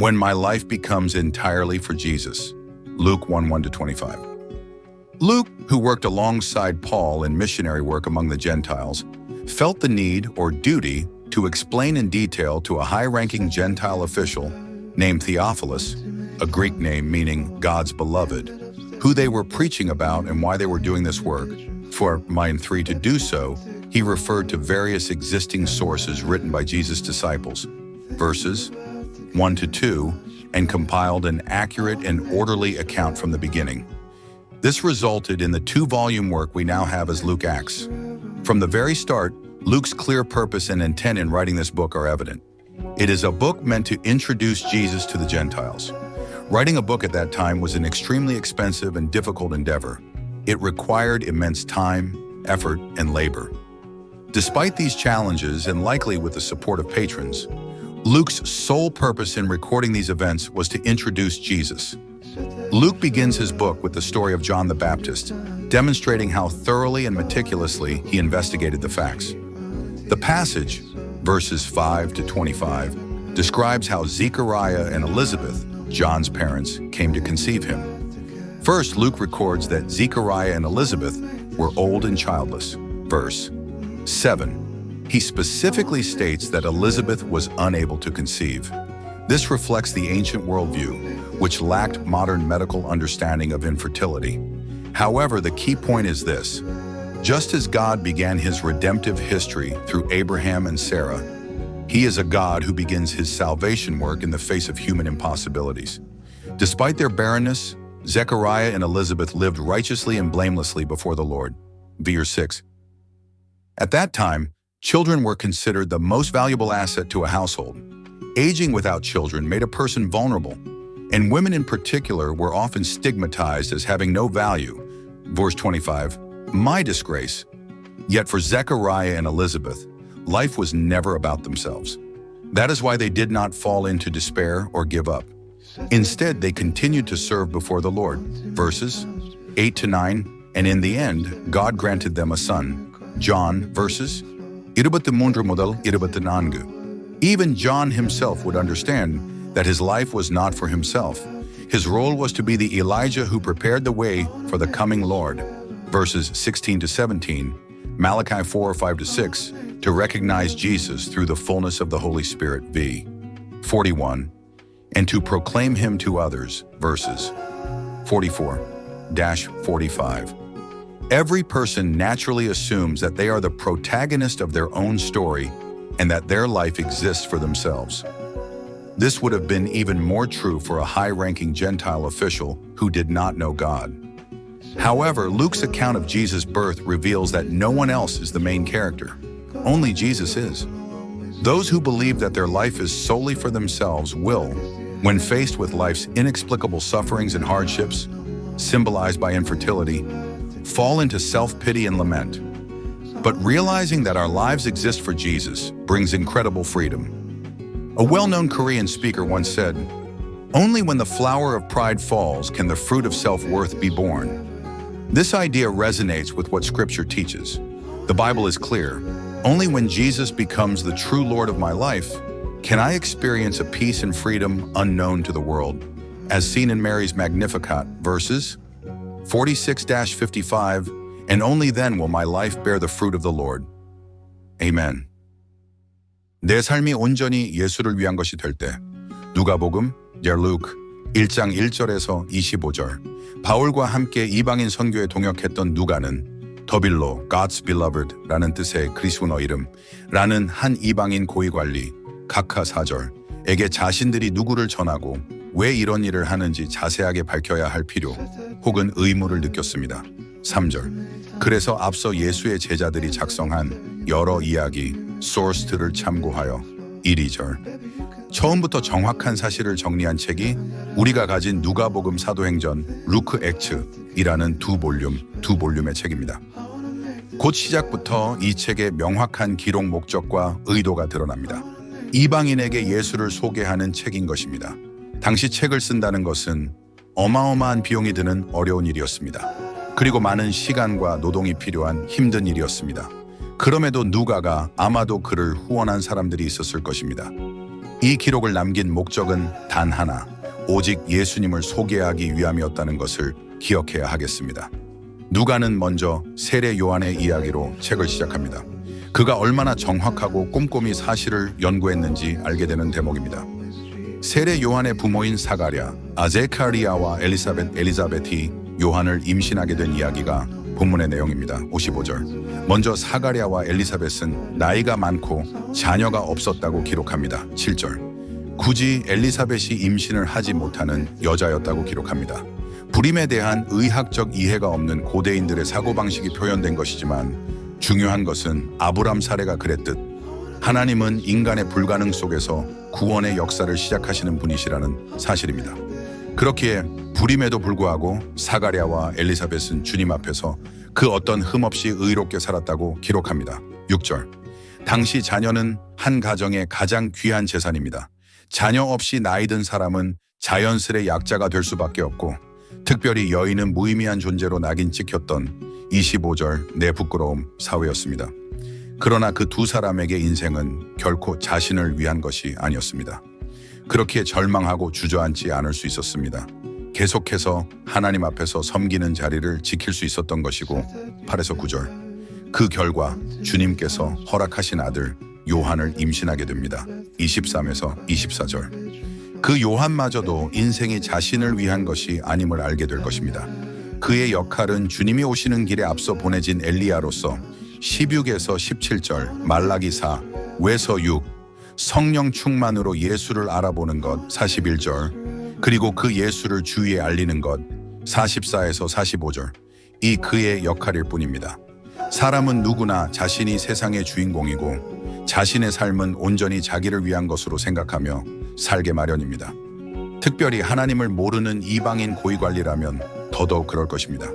When my life becomes entirely for Jesus. Luke 1:1-25. Luke, who worked alongside Paul in missionary work among the Gentiles, felt the need or duty to explain in detail to a high-ranking Gentile official named Theophilus, a Greek name meaning God's beloved, who they were preaching about and why they were doing this work. For mind 3 to do so, he referred to various existing sources written by Jesus' disciples, verses 1-2, and compiled an accurate and orderly account from the beginning. This resulted in the 2-volume work we now have as Luke Acts. From the very start, Luke's clear purpose and intent in writing this book are evident. It is a book meant to introduce Jesus to the Gentiles. Writing a book at that time was an extremely expensive and difficult endeavor. It required immense time, effort, and labor. Despite these challenges, and likely with the support of patrons, Luke's sole purpose in recording these events was to introduce Jesus. Luke begins his book with the story of John the Baptist, demonstrating how thoroughly and meticulously he investigated the facts. The passage, verses 5-25, describes how Zechariah and Elizabeth, John's parents, came to conceive him. First, Luke records that Zechariah and Elizabeth were old and childless. Verse 7. He specifically states that Elizabeth was unable to conceive. This reflects the ancient worldview, which lacked modern medical understanding of infertility. However, the key point is this. Just as God began his redemptive history through Abraham and Sarah, he is a God who begins his salvation work in the face of human impossibilities. Despite their barrenness, Zechariah and Elizabeth lived righteously and blamelessly before the Lord. Verse 6. At that time, children were considered the most valuable asset to a household. Aging without children made a person vulnerable, and women in particular were often stigmatized as having no value. Verse 25, my disgrace. Yet for Zechariah and Elizabeth, life was never about themselves. That is why they did not fall into despair or give up. Instead, they continued to serve before the Lord. Verses 8-9, and in the end, God granted them a son. John, verses 23-24. Even John himself would understand that his life was not for himself. His role was to be the Elijah who prepared the way for the coming Lord. Verses 16-17, Malachi 4:5-6, to recognize Jesus through the fullness of the Holy Spirit. V. 41, and to proclaim him to others. Verses 44-45. Every person naturally assumes that they are the protagonist of their own story and that their life exists for themselves. This would have been even more true for a high-ranking Gentile official who did not know God. However, Luke's account of Jesus' birth reveals that no one else is the main character. Only Jesus is. Those who believe that their life is solely for themselves will, when faced with life's inexplicable sufferings and hardships, symbolized by infertility, fall into self-pity and lament. But realizing that our lives exist for Jesus brings incredible freedom. A well-known Korean speaker once said, "Only when the flower of pride falls can the fruit of self-worth be born." This idea resonates with what Scripture teaches. The Bible is clear. Only when Jesus becomes the true Lord of my life can I experience a peace and freedom unknown to the world, as seen in Mary's Magnificat, verses 46-55, and only then will my life bear the fruit of the Lord. Amen. 내 삶이 온전히 예수를 위한 것이 될 때, 누가복음, Luke 1장 1절에서 25절, 바울과 함께 이방인 선교에 동역했던 누가는 더빌로, God's beloved라는 뜻의 그리스도어 이름, 라는 한 이방인 고위관리, 각하 4절에게 자신들이 누구를 전하고 왜 이런 일을 하는지 자세하게 밝혀야 할 필요 혹은 의무를 느꼈습니다. 3절. 그래서 앞서 예수의 제자들이 작성한 여러 이야기, 소스들을 참고하여 1, 2절. 처음부터 정확한 사실을 정리한 책이 우리가 가진 누가복음 사도행전, 루크 액츠이라는 두 볼륨의 책입니다. 곧 시작부터 이 책의 명확한 기록 목적과 의도가 드러납니다. 이방인에게 예수를 소개하는 책인 것입니다. 당시 책을 쓴다는 것은 어마어마한 비용이 드는 어려운 일이었습니다. 그리고 많은 시간과 노동이 필요한 힘든 일이었습니다. 그럼에도 누가가 아마도 그를 후원한 사람들이 있었을 것입니다. 이 기록을 남긴 목적은 단 하나, 오직 예수님을 소개하기 위함이었다는 것을 기억해야 하겠습니다. 누가는 먼저 세례 요한의 이야기로 책을 시작합니다. 그가 얼마나 정확하고 꼼꼼히 사실을 연구했는지 알게 되는 대목입니다. 세례 요한의 부모인 사가랴, 아제카리아와 엘리사벳이 요한을 임신하게 된 이야기가 본문의 내용입니다. 55절. 먼저 사가랴와 엘리사벳은 나이가 많고 자녀가 없었다고 기록합니다. 7절. 굳이 엘리사벳이 임신을 하지 못하는 여자였다고 기록합니다. 불임에 대한 의학적 이해가 없는 고대인들의 사고방식이 표현된 것이지만 중요한 것은 아브람 사례가 그랬듯 하나님은 인간의 불가능 속에서 구원의 역사를 시작하시는 분이시라는 사실입니다. 그렇기에 불임에도 불구하고 사가랴와 엘리사벳은 주님 앞에서 그 어떤 흠 없이 의롭게 살았다고 기록합니다. 6절. 당시 자녀는 한 가정의 가장 귀한 재산입니다. 자녀 없이 나이 든 사람은 자연스레 약자가 될 수밖에 없고 특별히 여인은 무의미한 존재로 낙인 찍혔던 25절 내 부끄러움 사회였습니다. 그러나 그 두 사람에게 인생은 결코 자신을 위한 것이 아니었습니다. 그렇기에 절망하고 주저앉지 않을 수 있었습니다. 계속해서 하나님 앞에서 섬기는 자리를 지킬 수 있었던 것이고 8에서 9절. 그 결과 주님께서 허락하신 아들 요한을 임신하게 됩니다. 23에서 24절. 그 요한마저도 인생이 자신을 위한 것이 아님을 알게 될 것입니다. 그의 역할은 주님이 오시는 길에 앞서 보내진 엘리야로서 16에서 17절, 말라기 4, 외서 6, 성령 충만으로 예수를 알아보는 것 41절, 그리고 그 예수를 주위에 알리는 것 44에서 45절, 이 그의 역할일 뿐입니다. 사람은 누구나 자신이 세상의 주인공이고 자신의 삶은 온전히 자기를 위한 것으로 생각하며 살게 마련입니다. 특별히 하나님을 모르는 이방인 고위관리라면 더더욱 그럴 것입니다.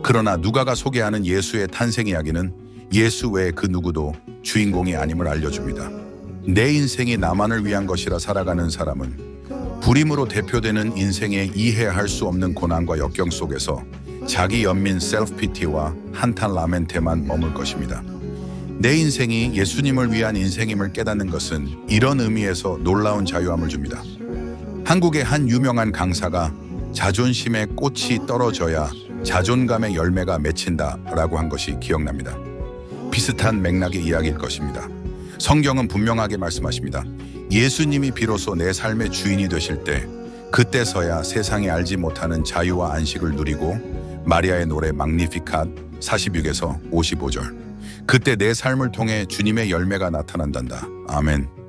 그러나 누가가 소개하는 예수의 탄생 이야기는 예수 외에 그 누구도 주인공이 아님을 알려줍니다. 내 인생이 나만을 위한 것이라 살아가는 사람은 불임으로 대표되는 인생의 이해할 수 없는 고난과 역경 속에서 자기 연민 셀프피티와 한탄 라멘테만 머물 것입니다. 내 인생이 예수님을 위한 인생임을 깨닫는 것은 이런 의미에서 놀라운 자유함을 줍니다. 한국의 한 유명한 강사가 자존심의 꽃이 떨어져야 자존감의 열매가 맺힌다라고 한 것이 기억납니다. 비슷한 맥락의 이야기일 것입니다. 성경은 분명하게 말씀하십니다. 예수님이 비로소 내 삶의 주인이 되실 때 그때서야 세상이 알지 못하는 자유와 안식을 누리고 마리아의 노래 magnificat 46에서 55절. 그때 내 삶을 통해 주님의 열매가 나타난단다. 아멘.